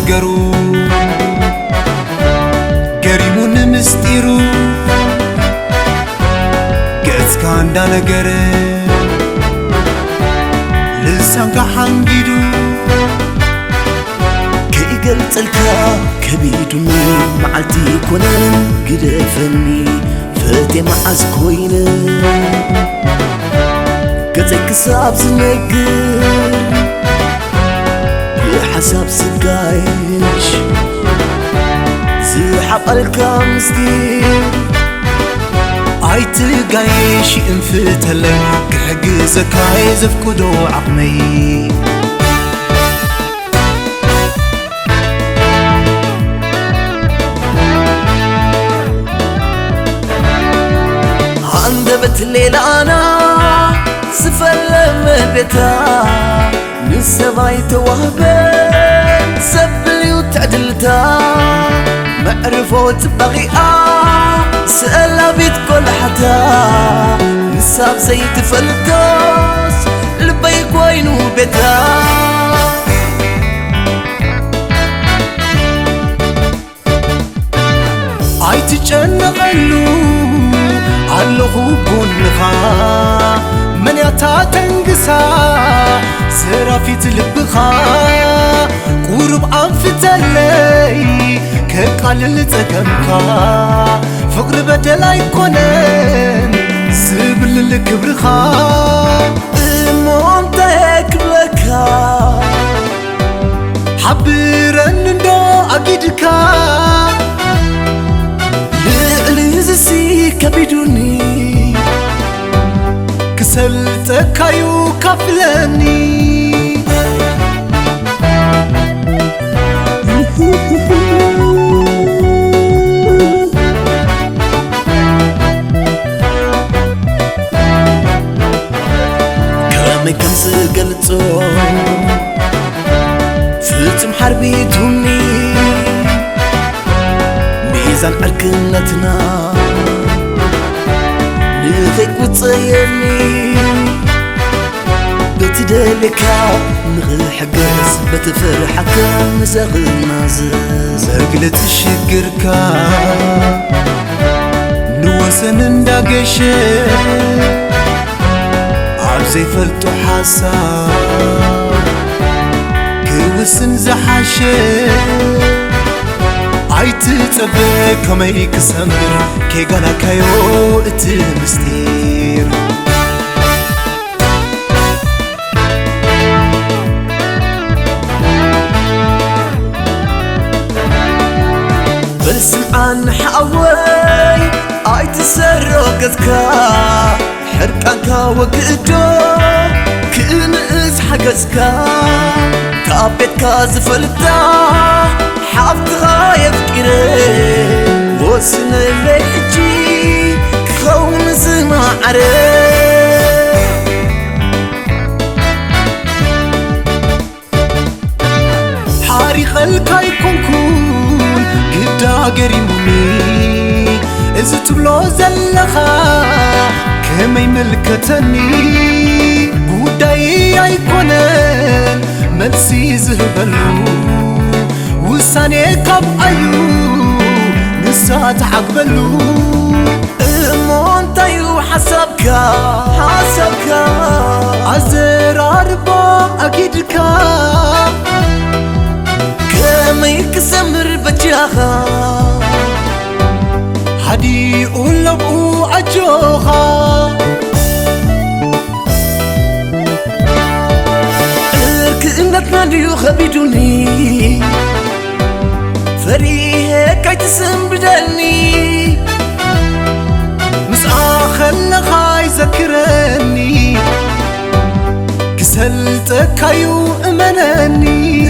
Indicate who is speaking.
Speaker 1: نجرو قريمون مستيرو قز كان دا نجر لسانك حنجيدو كي قلت الكا كبيدوني معلتي كونن قدفني فتي معز كوينن قزك ساب زنقر حساب سقايش زحب الكامستير عيتقايش انفتلي كحقزك عايز افكدو عقمي عندبت الليل انا سفل بيتا نسباي توهبن سبلي وتعدلتا معرفو تبغيئا سألا بيت كل حتا نساب زي تفلتاس لبيك وينو بيتا عايتي جنغلو علغو بونخا من يتا تنقسا سرافيت لبخا قرب أنفتلي كقال لتكمكا فقر بدل يكونن سبل الكبرخا مونتك بكا حبرن دو أجدكا لعلزسي كبدوني كسلتك أيو كفلني كرامي كنس قلتو فتم حربي توني ميزان أركنتنا نغيك وتصيرني بتدلكا نغل حقس بتفرحك مساغل نازز أقلت الشقركا نوسن انداقش عبزي فلتو حاسا كوسن زحاشي عيت تبك كمي كسمر كي قالا كايو اتمستير بلسمعان حاوي عيت سروقتكا حرقانكا وقدو كنئز حقزكا كابيتكا زفلتا حافظ غايب كريم وسن الليجي كون زما عريم حاري خلقا يكون قدا قريموني إذا تبلو زلخا كما يملكتني قداي يكونن ملسي زهبلو وساني كاب أيو نسات عقبلو مونتايو حسبك عزرار با أكيدكا كما يكسمر بجاخا حدي أولبو أجوخا إنتنا ليو خبيدوني فريه كي تسم بدلني مساخن خاي ذكرني كسلتك كيو امنني